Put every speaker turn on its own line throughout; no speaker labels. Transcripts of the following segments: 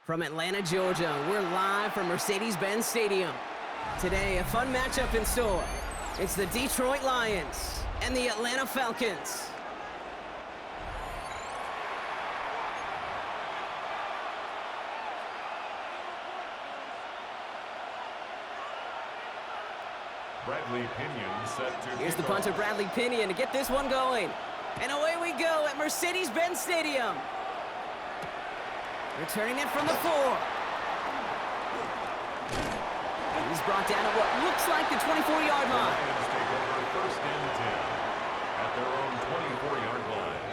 From Atlanta, Georgia, we're live from Mercedes-Benz Stadium. Today, a fun matchup in store. It's the Detroit Lions and the Atlanta Falcons.
Bradley Pinion set to
Here's the punter, Bradley Pinion, to get this one going. And away we go at Mercedes-Benz Stadium. Returning it from the 4. He's brought down at what looks like the 24-yard line.
Lions take over first and 10 at their own 24-yard line.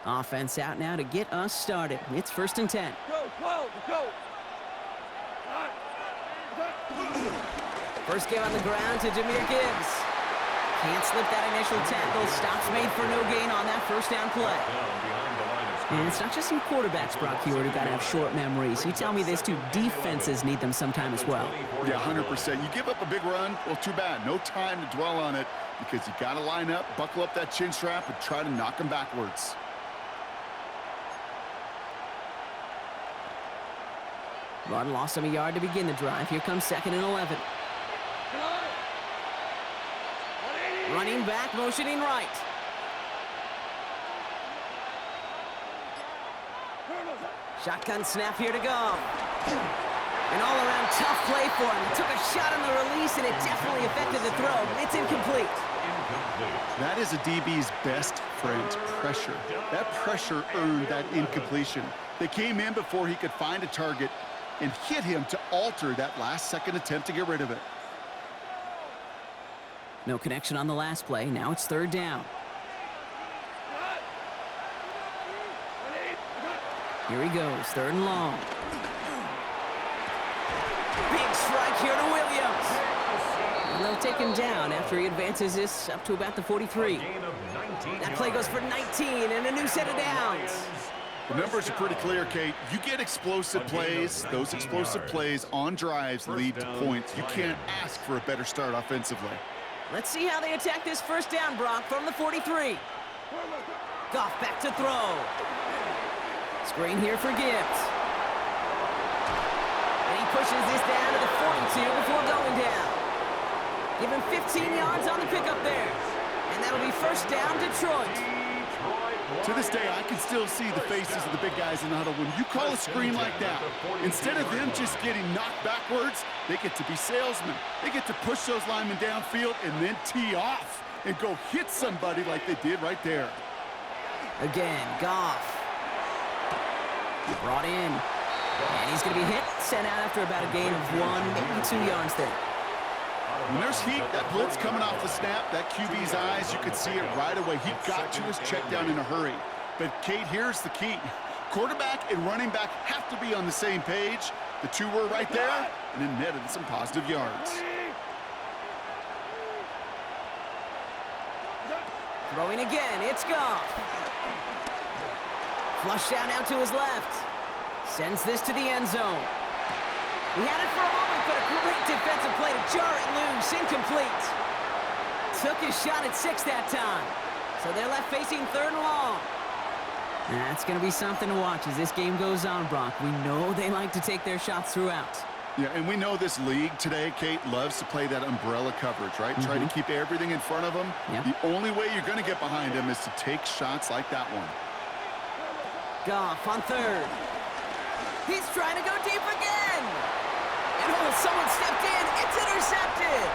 Offense out now to get us started. It's first and 10.
Go.
First game on the ground to Jahmyr Gibbs. Can't slip that initial tackle. Stops made for no gain on that first down play.
Down behind the line of
And it's not just some quarterbacks, Brock, here who got to have short memories. You tell me this too, defenses need them sometime as well.
Yeah, 100%. You give up a big run, well, too bad. No time to dwell on it because you got to line up, buckle up that chin strap, and try to knock them backwards.
Run lost him a yard to begin the drive. Here comes second and 11. Running back, motioning right. Shotgun snap here to go. An all-around tough play for him. He took a shot on the release, and it definitely affected the throw. It's incomplete.
That is a DB's best friend, pressure. That pressure earned that incompletion. They came in before he could find a target and hit him to alter that last-second attempt to get rid of it.
No connection on the last play. Now it's third down. Here he goes, third and long. Big strike here to Williams. And they'll take him down after he advances this up to about the 43. That play goes for 19 and a new set of downs.
The numbers are pretty clear, Kate. You get explosive plays. Those explosive plays on drives lead to points. You can't ask for a better start offensively.
Let's see how they attack this first down, Brock, from the 43. Goff back to throw. Screen here for Gibbs. And he pushes this down to the 42 before going down. Give him 15 yards on the pickup there. And that'll be first down, Detroit.
To this day, I can still see the faces of the big guys in the huddle. When you call a screen like that, instead of them just getting knocked backwards, they get to be salesmen. They get to push those linemen downfield and then tee off and go hit somebody like they did right there.
Again, Goff. Brought in. And he's going to be hit, sent out after about a gain of 1, maybe 2 yards there.
When there's heat, that blitz coming off the snap, that QB's eyes, you could see it right away. He got to his check down in a hurry. But, Kate, here's the key. Quarterback and running back have to be on the same page. The two were right there, and it netted some positive yards.
Throwing again, it's Goff. Flush down out to his left. Sends this to the end zone. He had it for a moment, but a great defensive play to jar it loose. Incomplete. Took his shot at 6 that time. So they're left facing third and long. That's going to be something to watch as this game goes on, Brock. We know they like to take their shots throughout.
Yeah, and we know this league today, Kate, loves to play that umbrella coverage, right? Try to keep everything in front of them.
Yep.
The only way you're going to get behind them is to take shots like that one.
Goff on third. He's trying to go deep again. And oh, someone stepped in. It's intercepted.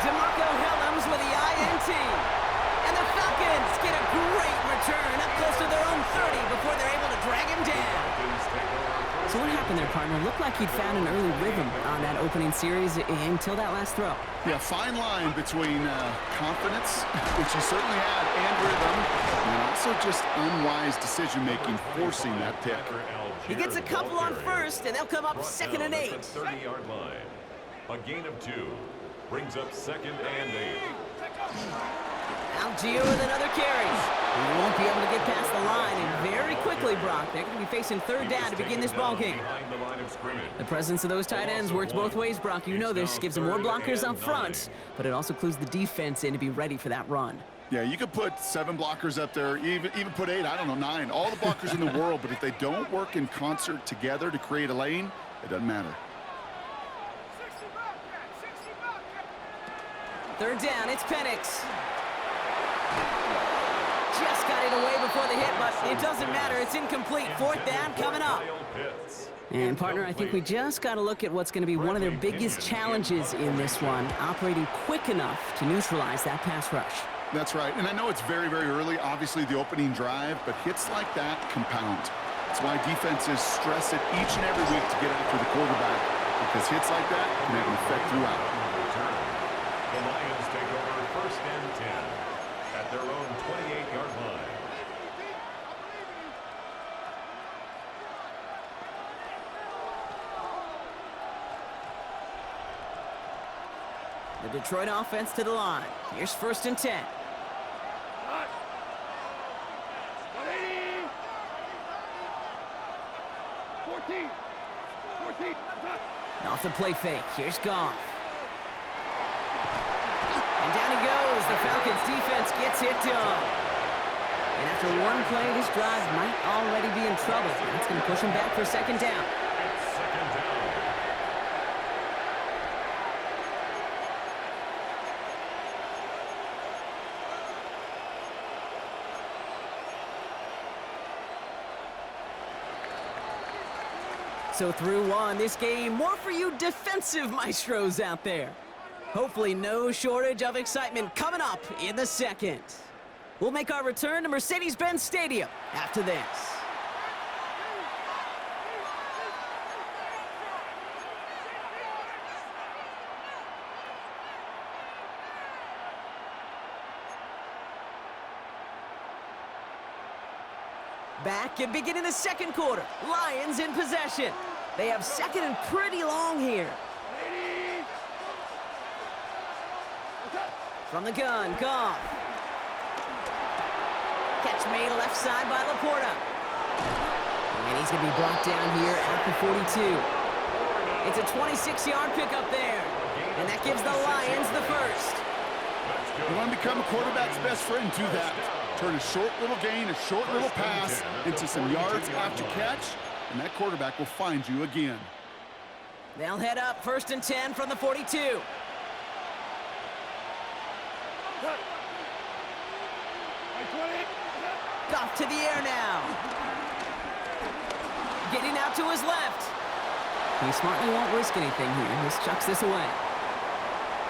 DeMarco Helms with the INT. And the Falcons get a great return up close to their own 30 before they're able to drag him down. So what happened there, partner? Looked like he'd found an early rhythm on that opening series until that last throw.
Yeah, fine line between confidence, which he certainly had, and rhythm, and also just unwise decision-making, forcing that pick.
He gets a couple on first, and they'll come up second and 8.
30-yard line. A gain of 2 brings up second and 8.
Algier with another carry. He won't be able to get past the line, and very quickly quickly, Brock. They're going to be facing third down to begin this ball game. The presence of those tight ends works both ways, Brock. You know this. Gives them more blockers up front, but it also clues the defense in to be ready for that run.
Yeah, you could put 7 blockers up there, even put 8, I don't know, 9. All the blockers in the world, but if they don't work in concert together to create a lane, it doesn't matter.
Third down, it's Penix. Just got it away before the hit, but it doesn't matter. It's incomplete. Fourth down coming up. And, partner, I think we just got to look at what's going to be one of their biggest challenges in this one, operating quick enough to neutralize that pass rush.
That's right, and I know it's very, very early, obviously the opening drive, but hits like that compound. That's why defenses stress it each and every week to get after the quarterback, because hits like that can have an effect throughout.
The Lions take over first and 10 at their own 28-yard line.
The Detroit offense to the line. Here's first and 10. Off the play fake. Here's Goff. And down he goes. The Falcons defense gets it done. And after one play, this drive might already be in trouble. That's going to push him back for second down. So through one, this game, more for you defensive maestros out there. Hopefully no shortage of excitement coming up in the second. We'll make our return to Mercedes-Benz Stadium after this. Back and beginning the second quarter. Lions in possession. They have second and pretty long here. From the gun, Goff. Catch made left side by Laporta. And he's going to be brought down here at the 42. It's a 26-yard pickup there. And that gives the Lions the first.
You want to become a quarterback's best friend, do that. Turn a short little gain, a short little pass into some yards after catch, and that quarterback will find you again.
They'll head up first and 10 from the 42. Goff to the air now. Getting out to his left. He smartly won't risk anything here. Just chucks this away.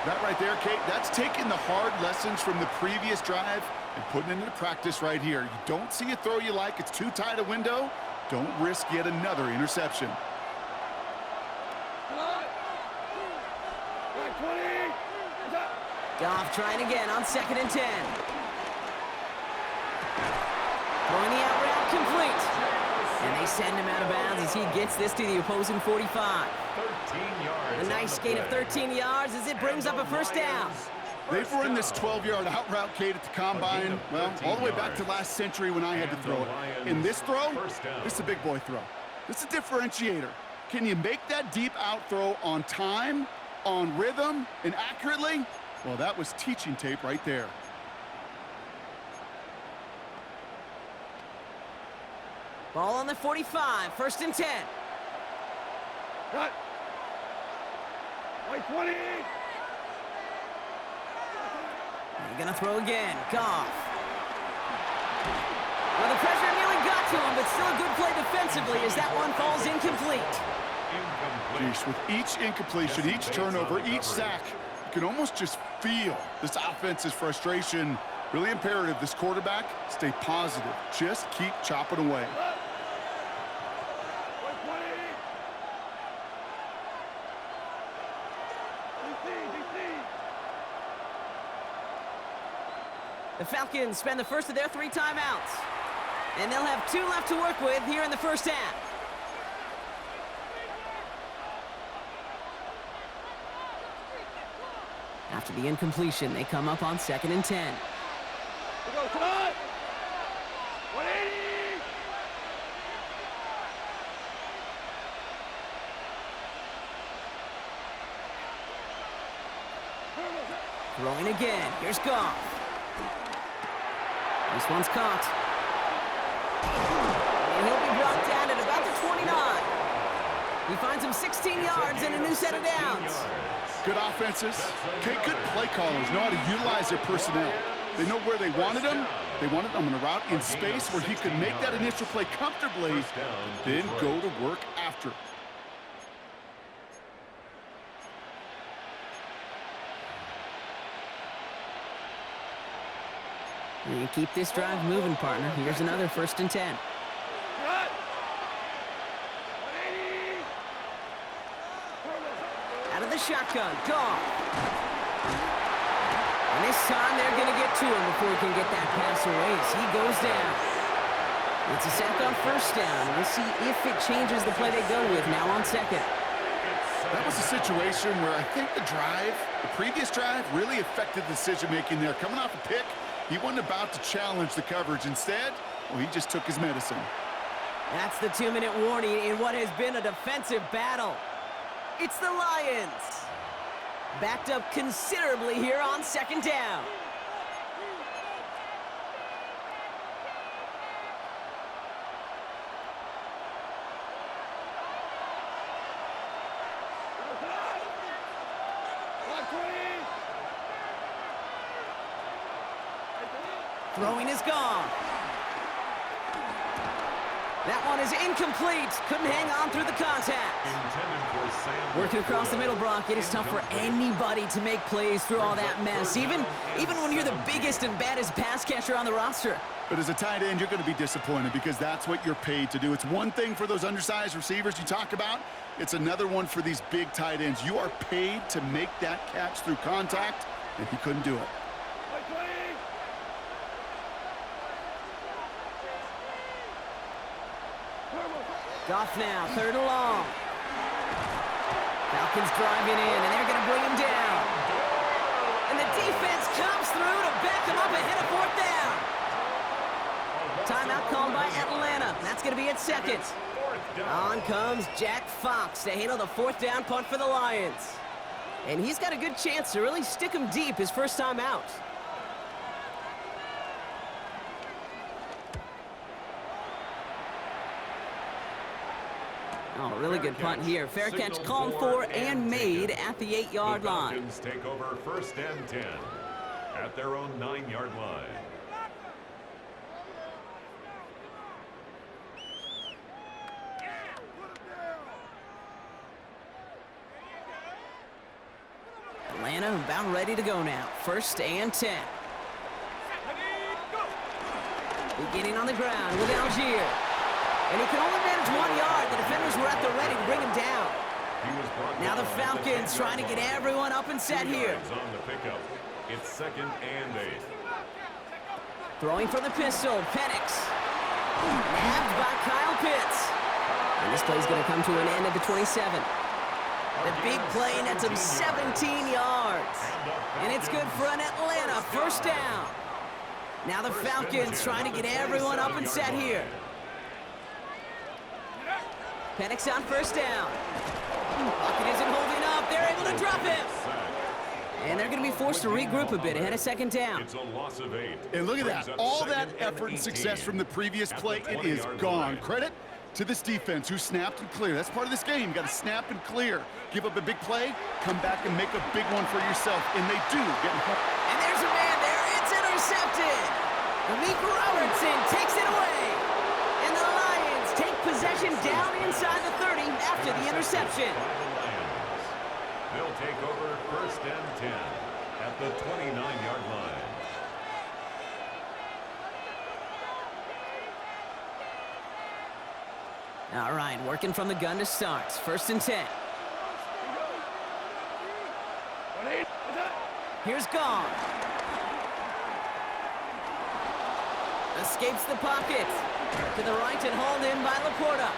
That right there, Kate, that's taking the hard lessons from the previous drive and putting it into practice right here. You don't see a throw you like, it's too tight a window, don't risk yet another interception.
Goff trying again on second and 10. Throwing the out route complete. And they send him out of bounds as he gets this to the opposing 45.
13 yards.
A nice gain of 13 yards as it brings up a first down.
They've run this 12-yard out route, Kate, at the combine, well, all the way back to last century when I had to throw it. In this throw, this is a big boy throw. This is a differentiator. Can you make that deep out throw on time, on rhythm, and accurately? Well, that was teaching tape right there.
Ball on the 45, first and 10.
Cut. White 20.
They're going to throw again. Goff. Well, the pressure nearly got to him, but still a good play defensively as that one falls incomplete.
Jeez, with each incompletion, each turnover, each sack, you can almost just feel this offense's frustration. Really imperative, this quarterback, stay positive. Just keep chopping away.
The Falcons spend the first of their 3 timeouts. And they'll have 2 left to work with here in the first half. After the incompletion, they come up on second and 10.
Come on. 180.
Throwing again. Here's Goff. This one's caught. And he'll be brought down at about the 29. He finds him 16 yards and a new set of downs.
Good offenses. Okay, good play callers know how to utilize their personnel. They know where they wanted him. They wanted him on a route in space where he could make that initial play comfortably, then go to work after.
You keep this drive moving, partner. Here's another 1st and 10. Out of the shotgun, Goff. And this time they're going to get to him before he can get that pass away as he goes down. It's a sack on 1st down. We'll see if it changes the play they go with now on 2nd.
That was a situation where I think the previous drive, really affected the decision-making there. Coming off a pick, he wasn't about to challenge the coverage. Instead, well, he just took his medicine.
That's the 2-minute warning in what has been a defensive battle. It's the Lions. Backed up considerably here on 2nd down. Throwing is gone. That one is incomplete. Couldn't hang on through the contact. Working across the middle, Brock, it is tough for anybody to make plays through all that mess, even when you're the biggest and baddest pass catcher on the roster.
But as a tight end, you're going to be disappointed because that's what you're paid to do. It's one thing for those undersized receivers you talk about. It's another one for these big tight ends. You are paid to make that catch through contact, and he couldn't do it.
Goff now, 3rd and long. Falcons driving in, and they're going to bring him down. And the defense comes through to back him up ahead of 4th down. Timeout called by Atlanta. That's going to be at 2nd. On comes Jack Fox to handle the 4th down punt for the Lions. And he's got a good chance to really stick him deep his first time out. Oh, really good punt here. Fair catch called for and made at the 8-yard line.
Falcons take over 1st and 10 at their own 9-yard line.
Atlanta about ready to go now. 1st and 10. Beginning on the ground with Algier. And he can only manage 1 yard. The defenders were at the ready to bring him down. Now the Falcons trying to get everyone up and set here.
On the pickup. It's 2nd and 8.
Throwing from the pistol, Penix. Nabbed by Kyle Pitts. And this play's going to come to an end at the 27. The big play nets him 17 yards. And it's good for an Atlanta 1st down. Now the Falcons trying to get everyone up and set here. Penix on 1st down. Pocket isn't holding up. They're able to drop him. And they're going to be forced to regroup a bit ahead of 2nd down.
It's a loss of 8.
And look at that. All that effort and success from the previous play, it is gone. Credit to this defense who snapped and cleared. That's part of this game. You got to snap and clear. Give up a big play, come back and make a big one for yourself. And they do.
And there's a man there. It's intercepted. Malik Robertson takes it away. And the Lions take possession down inside the 30 after the interception.
They'll take over 1st and 10 at the 29-yard line.
All right, working from the gun to start. 1st and 10. Here's Gone. Escapes the pocket. To the right and hauled in by Laporta.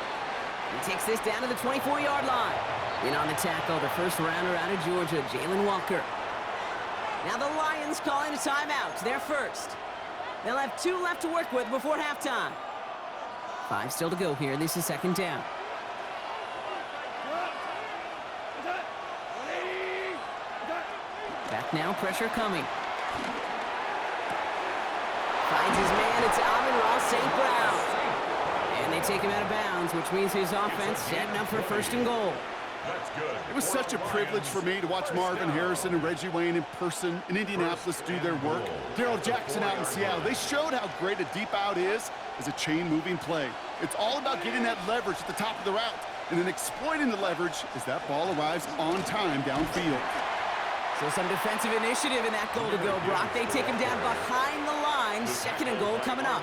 He takes this down to the 24-yard line. In on the tackle, the 1st rounder out of Georgia, Jalen Walker. Now the Lions calling a timeout. They're first. They'll have 2 left to work with before halftime. 5 still to go here. This is 2nd down. Back now, pressure coming. Finds his man, it's Amon-Ra St. Brown. And they take him out of bounds, which means his offense setting up for first and goal.
That's good.
It was such a privilege for me to watch Marvin Harrison and Reggie Wayne in person in Indianapolis do their work. Darrell Jackson out in Seattle, they showed how great a deep out is as a chain-moving play. It's all about getting that leverage at the top of the route and then exploiting the leverage as that ball arrives on time downfield.
So some defensive initiative in that goal to go, Brock. They take him down behind the line. Second and goal coming up.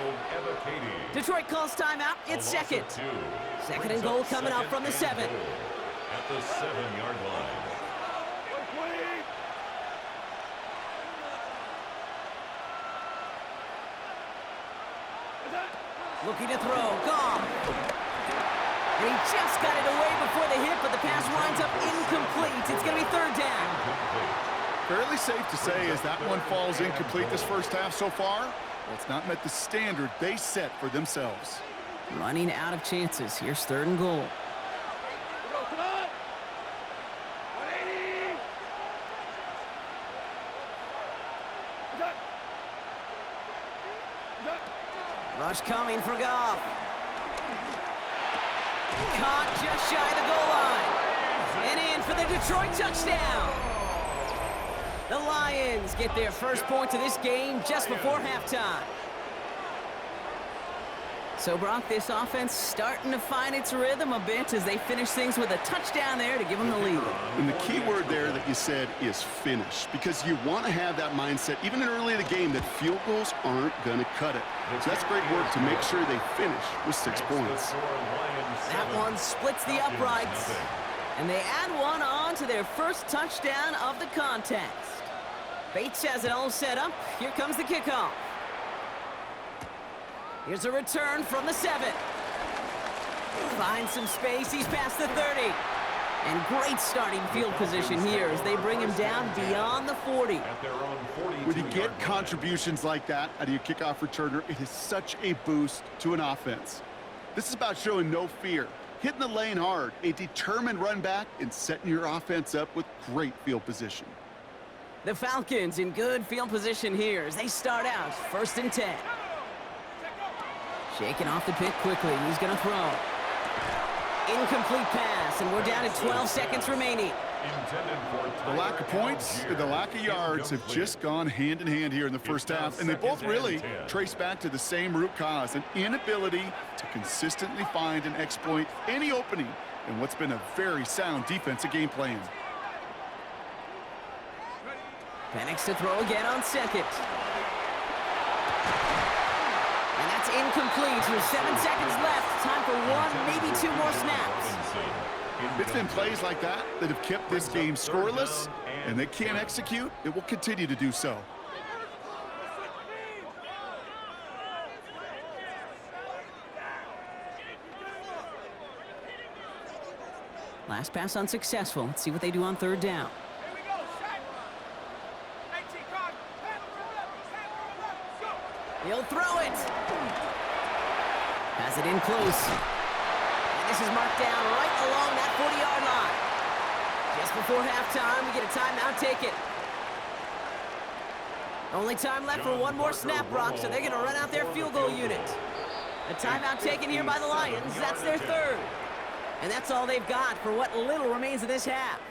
Detroit calls timeout. It's second. Second and goal coming up from the 7.
At the 7-yard line.
Looking to throw. Gone. And he just got it away before the hit, but the pass winds up incomplete. It's going to be third down.
Fairly safe to say as that one falls incomplete this first half so far, well, it's not met the standard they set for themselves.
Running out of chances. Here's third and goal.
Come on! 180!
Rush coming for Goff. Caught just shy of the goal line. And in for the Detroit touchdown. The Lions get their first point of this game just before halftime. So, Brock, this offense starting to find its rhythm a bit as they finish things with a touchdown there to give them the lead.
And the key word there that you said is finish, because you want to have that mindset, even early in the game, that field goals aren't going to cut it. So that's great work to make sure they finish with 6 points.
That one splits the uprights, and they add one on to their first touchdown of the contest. Bates has it all set up. Here comes the kickoff. Here's a return from the 7. Finds some space. He's past the 30. And great starting field position here as they bring him down beyond the 40.
When you get contributions like that out of your kickoff returner, it is such a boost to an offense. This is about showing no fear, hitting the lane hard, a determined run back, and setting your offense up with great field position.
The Falcons in good field position here as they start out first and 10. Shaking off the pick quickly. He's going to throw. Incomplete pass, and we're down to 12 seconds remaining.
The lack of points and the lack of yards have just gone hand in hand here in the first half, and they both really trace back to the same root cause, an inability to consistently find and exploit any opening in what's been a very sound defensive game plan.
Penix to throw again on second. And that's incomplete with 7 seconds left. Time for one, maybe 2 more snaps.
It's been plays like that that have kept this game scoreless, and they can't execute. It will continue to do so.
Last pass unsuccessful. Let's see what they do on third down. He'll throw it. Has it in close. And this is marked down right along that 40-yard line. Just before halftime, we get a timeout taken. Only time left for one more snap, Brock, so they're going to run out their field goal unit. A timeout taken here by the Lions. That's their third. And that's all they've got for what little remains of this half.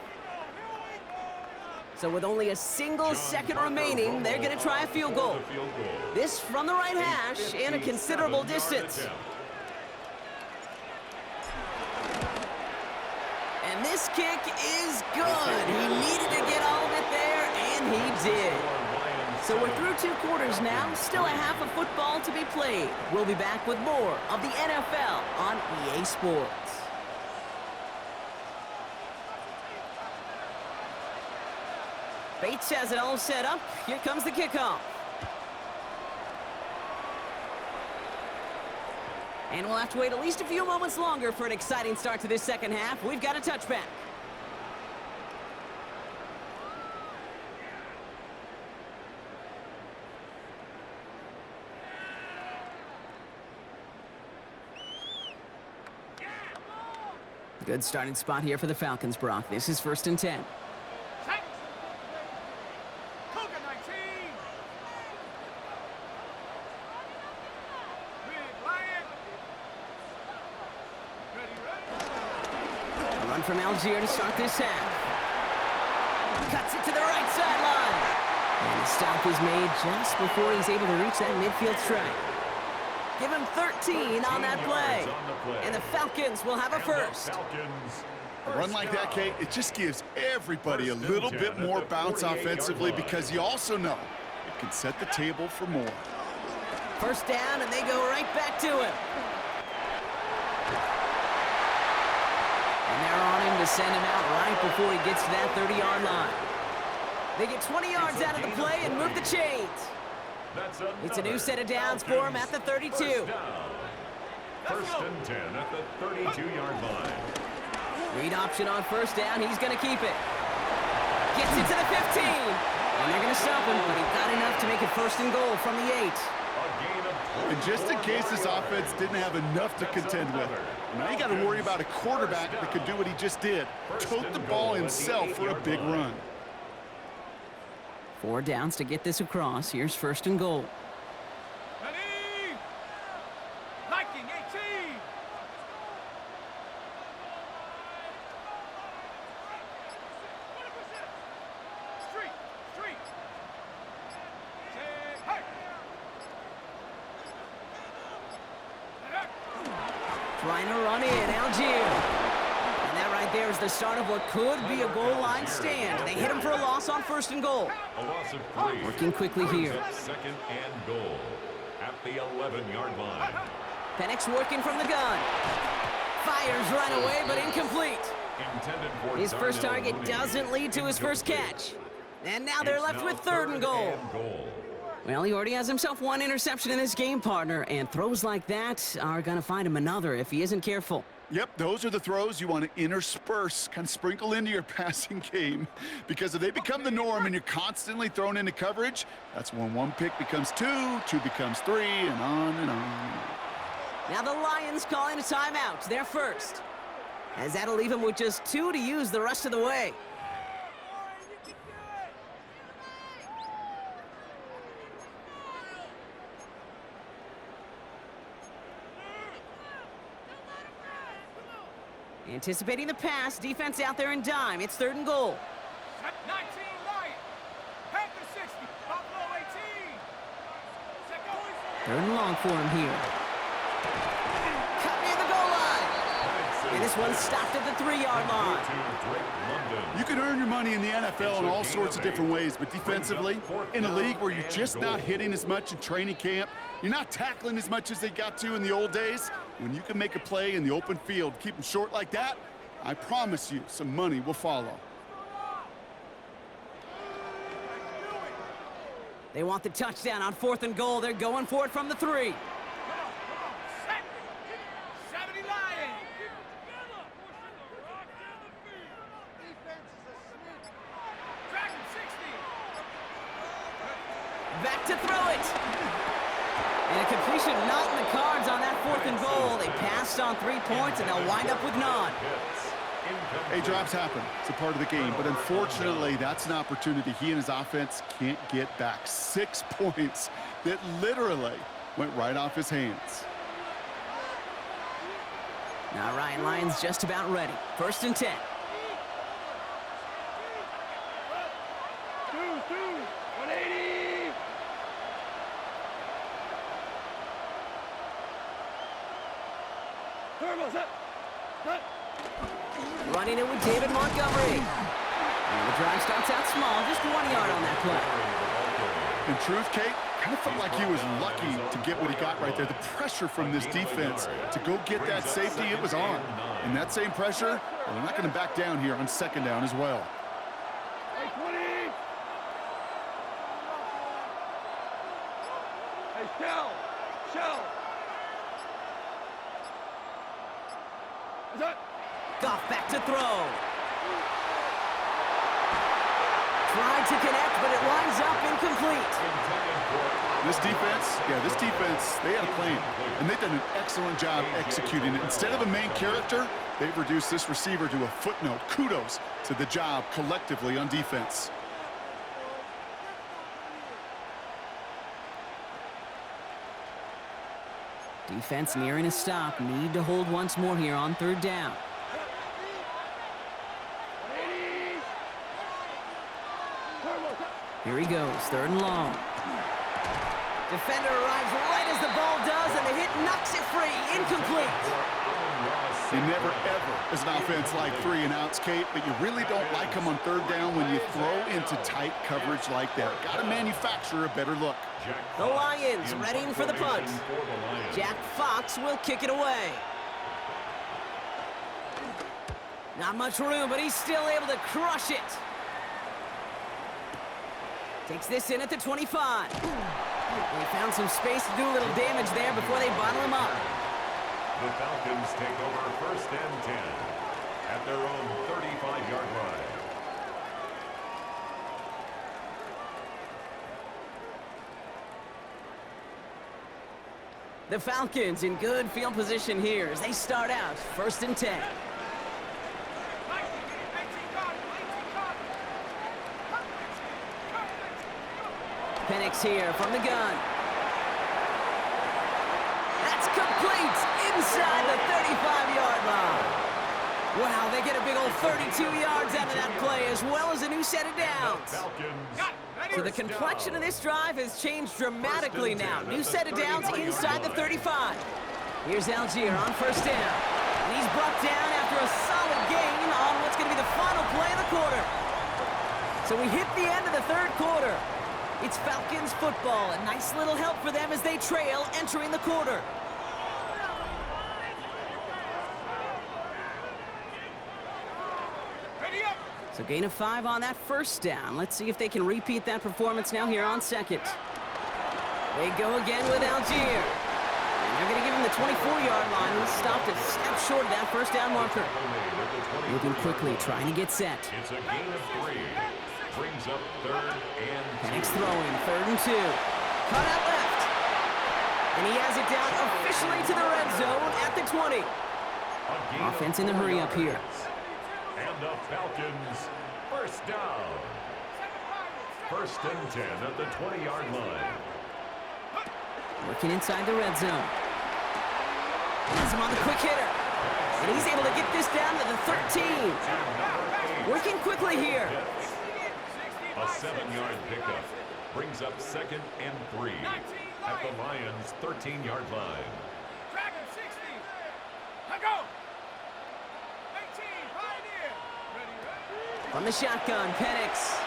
So with only a single second remaining, they're going to try a field goal. This from the right hash and a considerable distance. And this kick is good. He needed to get all of it there, and he did. So we're through 2 quarters now. Still a half of football to be played. We'll be back with more of the NFL on EA Sports. Bates has it all set up. Here comes the kickoff. And we'll have to wait at least a few moments longer for an exciting start to this second half. We've got a touchback. Good starting spot here for the Falcons, Brock. This is first and 10. Run from Algier to start this half. Cuts it to the right sideline. And the stop is made just before he's able to reach that midfield strike. Give him 13 on that play. And the Falcons will have a first.
A run like that, Kate, it just gives everybody a little bit more bounce offensively because you also know it can set the table for more.
First down, and they go right back to him. And they're on him to send him out right before he gets to that 30-yard line. They get 20 yards out of the play and move the chains. It's a new set of downs for him at the 32.
First and 10 at the 32-yard line.
Read option on first down. He's going to keep it. Gets it to the 15. And they're going to stop him, but he got enough to make it first and goal from the 8.
And just in case this offense didn't have enough to contend with, now you got to worry about a quarterback that could do what he just did. Tote the ball himself for a big run.
4 downs to get this across. Here's first and goal.
Ready? Liking 18. Street. Say, hey.
Trying to run in, Algier. And that right there is the start of what could be a goal line stand. They hit him for a loss on first and goal.
A loss of 3.
Working quickly here.
Second and goal at the 11-yard line.
Penix working from the gun. Fires right away, but incomplete. His first target doesn't lead to his first catch. And now they're left with third and goal. Well, he already has himself 1 interception in this game, partner, and throws like that are going to find him another if he isn't careful.
Yep, those are the throws you want to intersperse, kind of sprinkle into your passing game. Because if they become the norm and you're constantly thrown into coverage, that's when 1 pick becomes 2, 2 becomes 3, and on and on.
Now the Lions calling a timeout, their first. As that'll leave him with just 2 to use the rest of the way. Anticipating the pass, defense out there in dime. It's third and goal.
19 Lions. Panther 60. Buffalo 18. Set go.
Third and long for him here. Cut near the goal line. And this one's stopped at the 3-yard line.
You can earn your money in the NFL in all sorts of different ways, but defensively, in a league where you're just not hitting as much in training camp, you're not tackling as much as they got to in the old days, when you can make a play in the open field, keep them short like that, I promise you some money will follow.
They want the touchdown on 4th and goal. They're going for it from the 3.
Set. 70 Lions. Dragon 60.
Back to throw it. And a completion not in the cards on that 4th and goal. They passed on 3 points, and they'll wind up with none.
Hey, drops happen. It's a part of the game. But unfortunately, that's an opportunity he and his offense can't get back. 6 points that literally went right off his hands.
Now Ryan Lyons just about ready. First and 10.
180. Turbo's up. Cut.
Running it with David Montgomery. And the drive starts out small, just 1 yard on that play.
In truth, Kate, kind of felt like he was lucky to get what he got right there. The pressure from this defense to go get that safety, it was on. And that same pressure, well, they're not going to back down here on 2nd down as well.
Hey, 20. Hey, Shell. Is that?
Goff back to throw. Tried to connect, but it winds up incomplete.
This defense, they had a plan, and they've done an excellent job executing it. Instead of a main character, they've reduced this receiver to a footnote. Kudos to the job collectively on defense.
Defense nearing a stop. Need to hold once more here on 3rd down. Here he goes, 3rd and long. Defender arrives right as the ball does, and the hit knocks it free. Incomplete.
You never, ever, as an offense, like 3-and-outs, Kate, but you really don't like them on 3rd down when you throw into tight coverage like that. Got to manufacture a better look.
The Lions readying for the punt. Jack Fox will kick it away. Not much room, but he's still able to crush it. Takes this in at the 25. They found some space to do a little damage there before they bottle him up.
The Falcons take over 1st and 10 at their own 35-yard line.
The Falcons in good field position here as they start out 1st and 10. Penix here from the gun. That's complete inside the 35-yard line. Wow, they get a big old 32 yards out of that play as well as a new set of downs. So the complexion of this drive has changed dramatically now. New set of downs inside the 35. Here's Algier on 1st down. And he's brought down after a solid gain on what's going to be the final play of the quarter. So we hit the end of the 3rd quarter. It's Falcons football. A nice little help for them as they trail entering the quarter. So gain of 5 on that 1st down. Let's see if they can repeat that performance now here on 2nd. They go again with Algier. And they're going to give him the 24-yard line. He stopped a step short of that 1st down marker. Moving quickly, trying to get set.
It's a gain of 3. Brings up 3rd and 2.
Penix throwing, 3rd and 2. Cut out left. And he has it down officially to the red zone at the 20. Offense in the hurry up here.
And the Falcons, 1st down. 1st and 10 at the 20-yard line.
Working inside the red zone. Has him on the quick hitter. And he's able to get this down to the 13. Working quickly here.
A 7-yard pickup brings up 2nd and 3 at the Lions' 13-yard line.
Dragon 60. Let go. 18. Pioneer. Ready.
From the shotgun, Penix.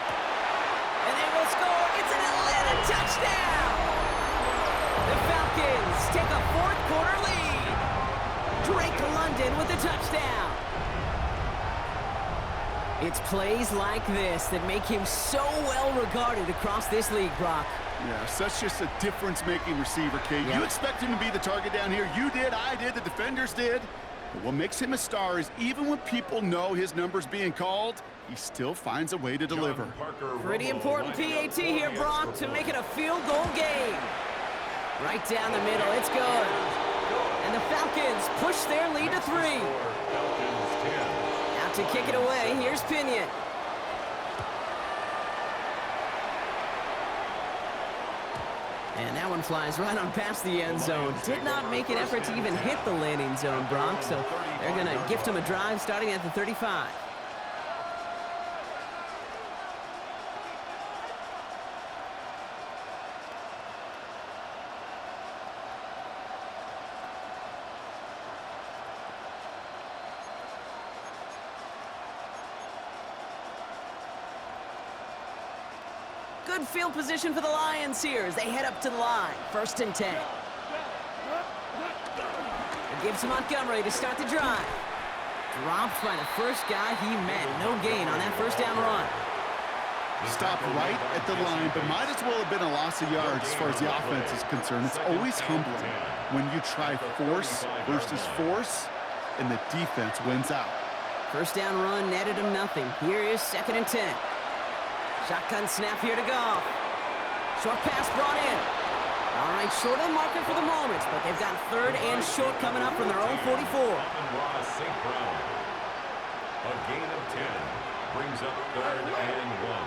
And they will score. It's an Atlanta touchdown. The Falcons take a 4th quarter lead. Drake London with the touchdown. It's plays like this that make him so well regarded across this league, Brock.
Yeah, such just a difference-making receiver, Kate.
Yeah.
You expect him to be the target down here. You did, I did, the defenders did. But what makes him a star is even when people know his number's being called, he still finds a way to deliver.
Pretty important PAT here, Brock, to make it a field goal game. Right down the middle, it's good. And the Falcons push their lead to 3. Out to kick it away, here's Pinion. And that one flies right on past the end zone. Did not make an effort to even hit the landing zone, Brock, so they're going to gift him a drive starting at the 35. Good field position for the Lions here as they head up to the line. 1st and 10. It gives to Montgomery to start the drive. Dropped by the first guy he met. No gain on that 1st down run.
Stopped right at the line, but might as well have been a loss of yards as far as the offense is concerned. It's always humbling when you try force versus force, and the defense wins out.
1st down run netted him nothing. Here is 2nd and 10. Shotgun snap here to Goff. Short pass brought in. All right, short of the marker for the moment, but they've got 3rd and short coming up from their own 44.
St. Brown. A gain of 10 brings up 3rd and 1.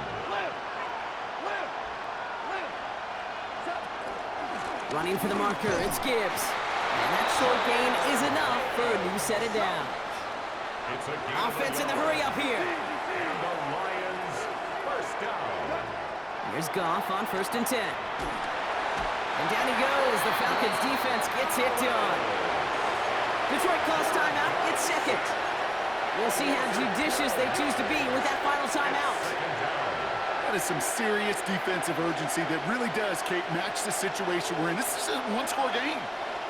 Running for the marker, it's Gibbs. And that short gain is enough for a new set of down. Offense in the hurry up here.
And the Lions, 1st down.
Here's Goff on 1st and 10. And down he goes. The Falcons defense gets hit on. Detroit calls timeout. It's second. We'll see how judicious they choose to be with that final timeout.
That is some serious defensive urgency that really does, Kate, match the situation we're in. This is a one-score game.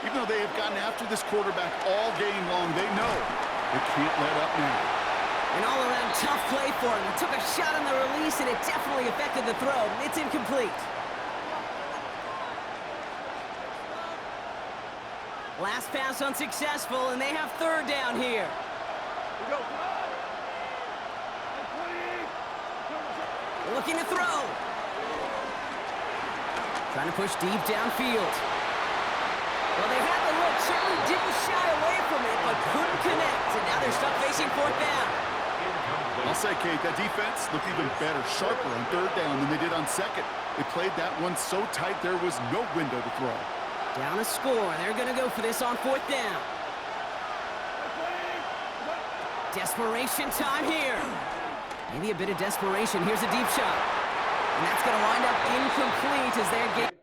Even though they have gotten after this quarterback all game long, they know they can't let up now.
An all-around tough play for him. He took a shot on the release, and it definitely affected the throw. It's incomplete. Last pass unsuccessful, and they have 3rd down here. Looking to throw. Trying to push deep downfield. Well, they had the look. Certainly didn't shy away from it, but couldn't connect. And now they're stuck facing 4th down.
I'll say, Kate, that defense looked even better, sharper on 3rd down than they did on 2nd. They played that one so tight there was no window to throw.
Down a score. They're going to go for this on 4th down. Desperation time here. Maybe a bit of desperation. Here's a deep shot. And that's going to wind up incomplete as they're getting...